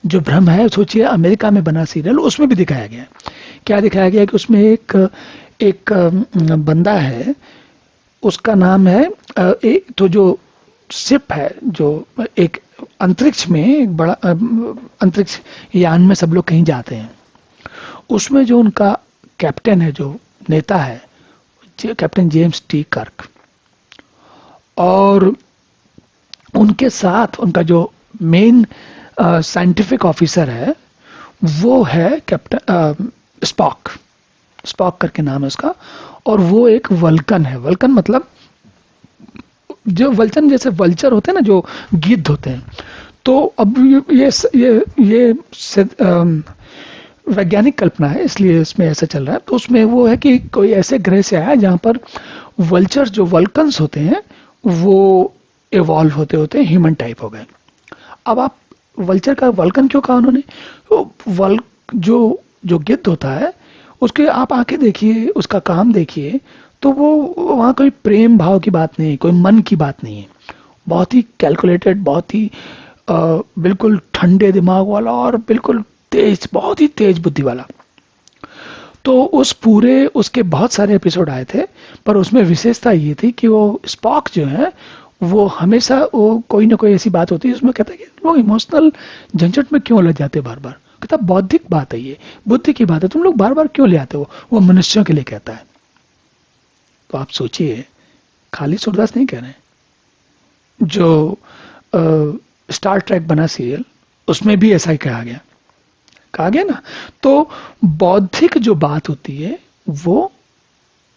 जो भ्रम है, सोचिए अमेरिका में बना सीरियल, उसमें भी दिखाया गया। क्या दिखाया गया कि उसमें एक बंदा है, उसका नाम है एक तो जो शिप है, जो एक अंतरिक्ष में, एक बड़ा अंतरिक्ष यान में सब लोग कहीं जाते हैं, उसमें जो उनका कैप्टन है, जो नेता है, कैप्टन जेम्स टी कर्क, और उनके साथ उनका जो मेन साइंटिफिक ऑफिसर है, वो है कैप्टन स्पॉक करके नाम है उसका। और वो एक वल्कन है। वल्कन मतलब जो वल्चन जैसे वल्चर होते हैं ना, जो गिद्ध होते हैं। तो अब ये वैज्ञानिक कल्पना है, इसलिए इसमें ऐसा चल रहा है। तो उसमें वो है कि कोई ऐसे ग्रह से आया जहां पर वल्चर जो वल्कन्स होते हैं वो इवॉल्व होते होते ह्यूमन टाइप हो गए। अब आप वल्चर का वल्कन क्यों कहा उन्होंने? तो जो गिद्ध होता है, उसके आप आंखें देखिए, उसका काम देखिए, तो वो वहाँ कोई प्रेम भाव की बात नहीं है, कोई मन की बात नहीं है। बहुत ही कैलकुलेटेड, बहुत ही बिल्कुल ठंडे दिमाग वाला, और बिल्कुल तेज, बहुत ही तेज बुद्धि वाला। तो उसके बहुत सारे एपिसोड आए थे, पर उसमें विशेषता ये थी कि वो स्पॉक जो है, वो हमेशा वो कोई ना कोई ऐसी बात होती है उसमें कहता है कि तुम लोग इमोशनल झंझट में क्यों उलझ जाते हो बार बार। कहता बौद्धिक बात है, ये बुद्धि की बात है, तुम लोग बार बार क्यों ले आते हो। वो मनुष्यों के लिए कहता है। तो आप सोचिए, खाली सूरदास नहीं कह रहे हैं। जो स्टार ट्रैक बना सीरियल, उसमें भी ऐसा ही कहा गया ना। तो बौद्धिक जो बात होती है वो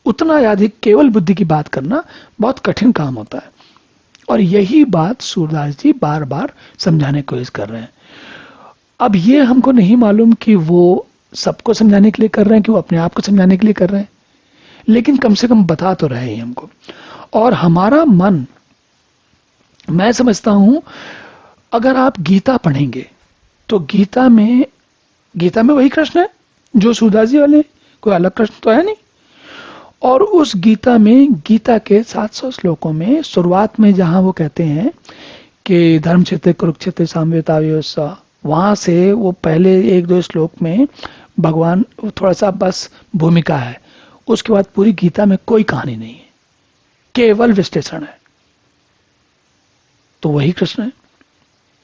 उतना अधिक केवल बुद्धि की बात करना बहुत कठिन काम होता है। और यही बात सूरदास जी बार बार समझाने की कोशिश कर रहे हैं। अब ये हमको नहीं मालूम कि वो सबको समझाने के लिए कर रहे हैं कि वो अपने आप को समझाने के लिए कर रहे हैं, लेकिन कम से कम बता तो रहे हैं हमको। और हमारा मन, मैं समझता हूं, अगर आप गीता पढ़ेंगे तो गीता में वही कृष्ण है जो सूरदास जी वाले, कोई अलग कृष्ण तो है नहीं। और उस गीता में, गीता के 700 श्लोकों में शुरुआत में जहां वो कहते हैं कि धर्म क्षेत्र कुरुक्षेत्र सामवेताव्योत्सव, वहां से वो पहले 1-2 श्लोक में भगवान थोड़ा सा बस भूमिका है, उसके बाद पूरी गीता में कोई कहानी नहीं है, केवल विश्लेषण है। तो वही कृष्ण है।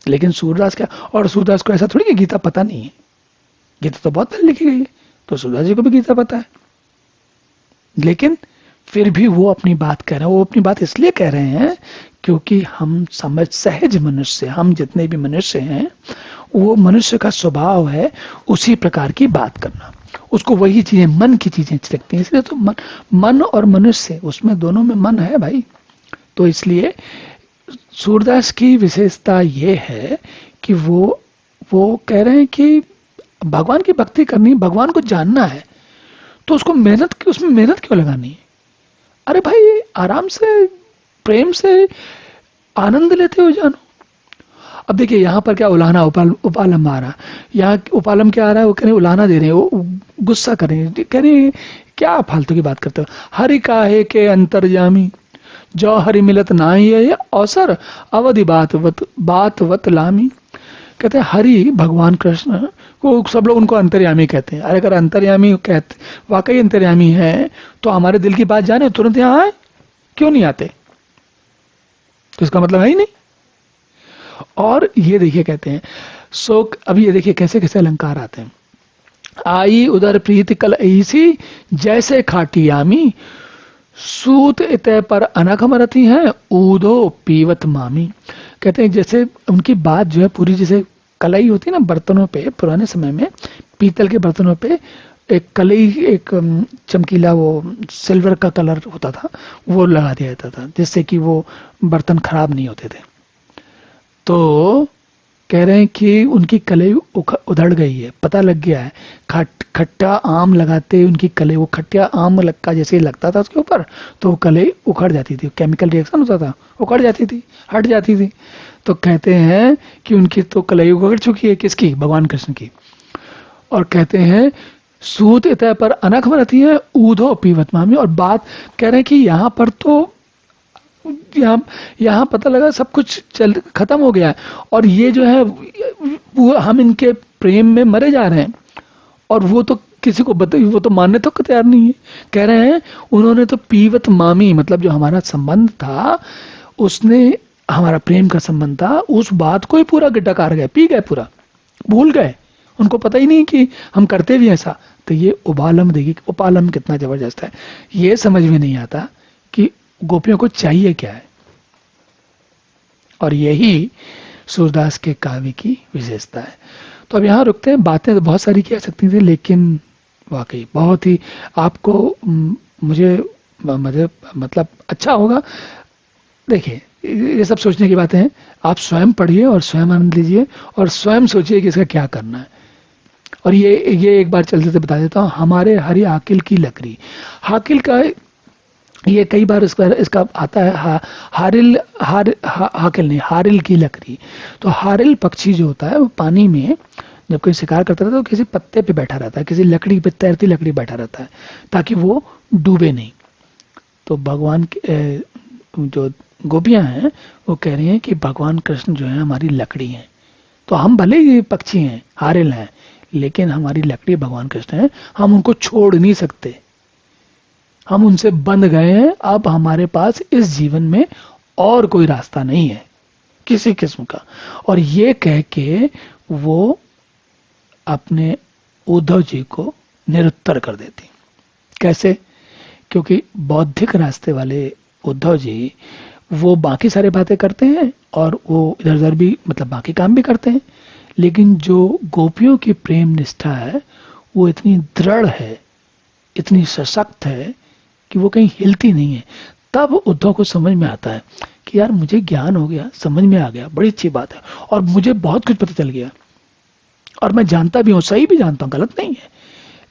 लेकिन सूरदास क्या, और सूरदास को ऐसा थोड़ी कि गीता पता नहीं है, गीता तो बहुत पहले लिखी गई है, तो सूरदास जी को भी गीता पता है। लेकिन फिर भी वो अपनी बात कह रहे हैं, वो अपनी बात इसलिए कह रहे हैं क्योंकि हम सहज मनुष्य, हम जितने भी मनुष्य हैं, वो मनुष्य का स्वभाव है उसी प्रकार की बात करना, उसको वही चीजें, मन की चीजें अच्छी लगती हैं। इसलिए तो मन और मनुष्य, उसमें दोनों में मन है भाई। तो इसलिए सूरदास की विशेषता ये है कि वो कह रहे हैं कि भगवान की भक्ति करनी, भगवान को जानना है, तो उसको उसमें मेहनत क्यों लगानी है? अरे भाई आराम से, प्रेम से आनंद लेते हो जानो। अब देखिए यहाँ पर क्या उलाहना, उपालम आ रहा, यहाँ उपालम क्या आ रहा है, वो कह रहे उलाहना दे रहे हैं, वो गुस्सा कर रहे हैं, कह रहे हैं क्या फालतू की बात करते हो, हरि काहे के अंतर्यामी, जो हरि मिलत ना ही है अवसर, अवधि बात वत लामी। कहते हैं हरि, भगवान कृष्ण को सब लोग उनको अंतर्यामी कहते हैं। अरे अगर अंतर्यामी कहते, वाकई अंतर्यामी है, तो हमारे दिल की बात जाने तुरंत यहाँ आए, क्यों नहीं आते? तो इसका मतलब है ही नहीं। और ये देखिए कहते हैं शोक, अभी ये देखिए कैसे कैसे अलंकार आते हैं, आई उधर प्रीति कल ऐसी, जैसे खाटियामी, सूत इतय पर अनघ मरती हैं, ऊधो पीवत मामी। कहते हैं जैसे उनकी बात जो है पूरी, जैसे कलई होती है ना बर्तनों पे, पुराने समय में पीतल के बर्तनों पे एक कलई, एक चमकीला वो सिल्वर का कलर होता था, वो लगा दिया जाता था जिससे कि वो बर्तन खराब नहीं होते थे। तो कह रहे हैं कि उनकी कलई उधड़ गई है, पता लग गया है, खट्टा आम लगाते उनकी कलई, वो खट्टा आम का जैसे ही लगता था उसके ऊपर, तो वो कलई उखड़ जाती थी, केमिकल रिएक्शन होता था, उखड़ जाती थी, हट जाती थी। तो कहते हैं कि उनकी तो कलई उखड़ चुकी है, किसकी? भगवान कृष्ण की। और कहते हैं सूत इतय पर अनघ मरती है, ऊधो पीवत मामी। और बात कह रहे हैं कि यहाँ पर तो यहाँ पता लगा सब कुछ खत्म हो गया है, और ये जो है वो हम इनके प्रेम में मरे जा रहे हैं, और वो तो किसी को वो तो मानने तो तैयार नहीं है। कह रहे हैं उन्होंने तो पीवत मामी, मतलब जो हमारा संबंध था, उसने, हमारा प्रेम का संबंध था, उस बात को ही पूरा गिड्डाकार गए, पी गए, पूरा भूल गए, उनको पता ही नहीं कि हम करते भी ऐसा। तो ये उबालम, देखिए उपालम कितना जबरदस्त है। ये समझ में नहीं आता कि गोपियों को चाहिए क्या है। और यही सूरदास के काव्य की विशेषता है। तो अब यहाँ रुकते हैं, बातें तो बहुत सारी की सकती थी, लेकिन वाकई बहुत ही आपको मुझे मतलब अच्छा होगा। देखिए ये सब सोचने की बातें हैं, आप स्वयं पढ़िए और स्वयं आनंद लीजिए और स्वयं सोचिए कि इसका क्या करना है। और ये एक बार चलते चलते बता देता हूँ, हमारे हरि हाकिल की लकड़ी, हाकिल का ये कई बार इसका आता है, हाकिल नहीं, हारिल की लकड़ी। तो हारिल पक्षी जो होता है वो पानी में जब कोई शिकार करता रहता है तो किसी पत्ते पे बैठा रहता है, किसी लकड़ी पे, तैरती लकड़ी बैठा रहता है ताकि वो डूबे नहीं। तो भगवान जो गोपियां हैं वो कह रही हैं कि भगवान कृष्ण जो है हमारी लकड़ी हैं। तो हम भले ही पक्षी हैं, हारिल हैं, लेकिन हमारी लकड़ी भगवान कृष्ण है, हम उनको छोड़ नहीं सकते, हम उनसे बंध गए हैं। अब हमारे पास इस जीवन में और कोई रास्ता नहीं है किसी किस्म का। और ये कह के वो अपने उद्धव जी को निरुत्तर कर देती। कैसे? क्योंकि बौद्धिक रास्ते वाले उद्धव जी वो बाकी सारे बातें करते हैं और वो इधर उधर भी, मतलब बाकी काम भी करते हैं, लेकिन जो गोपियों की प्रेम निष्ठा है वो इतनी दृढ़ है, इतनी सशक्त है कि वो कहीं हिलती नहीं है, तब उद्धव को समझ में आता है कि यार मुझे ज्ञान हो गया, समझ में आ गया, बड़ी अच्छी बात है, और मुझे बहुत कुछ पता चल गया, और मैं जानता भी हूं, सही भी जानता हूं, गलत नहीं है,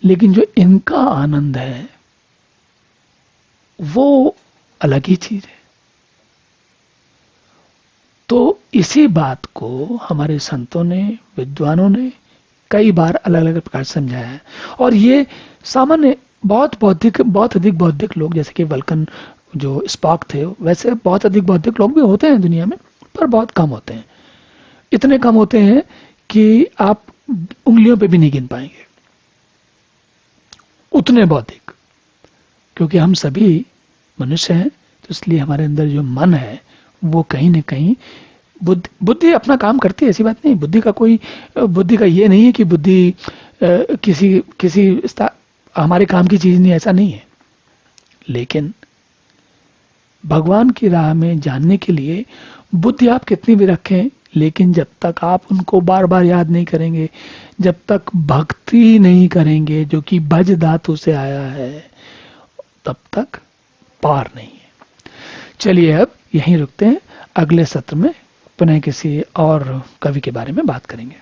लेकिन जो इनका आनंद है वो अलग ही चीज है। तो इसी बात को हमारे संतों ने, विद्वानों ने कई बार अलग अलग प्रकार से समझाया है। और ये सामान्य बहुत अधिक बौद्धिक लोग, जैसे कि वल्कन जो स्पॉक थे, वैसे बहुत अधिक बौद्धिक लोग भी होते हैं दुनिया में, पर बहुत कम होते हैं। इतने कम होते हैं कि आप उंगलियों पे भी नहीं गिन पाएंगे, उतने बौद्धिक। क्योंकि हम सभी मनुष्य हैं, तो इसलिए हमारे अंदर जो मन है वो कहीं ना कहीं, बुद्धि अपना काम करती है, ऐसी बात नहीं। बुद्धि का ये नहीं है कि बुद्धि किसी किसी हमारे काम की चीज नहीं, ऐसा नहीं है। लेकिन भगवान की राह में जानने के लिए बुद्धि आप कितनी भी रखें, लेकिन जब तक आप उनको बार बार याद नहीं करेंगे, जब तक भक्ति नहीं करेंगे जो कि भज धातु से आया है, तब तक पार नहीं है। चलिए अब यहीं रुकते हैं, अगले सत्र में पुनः किसी और कवि के बारे में बात करेंगे।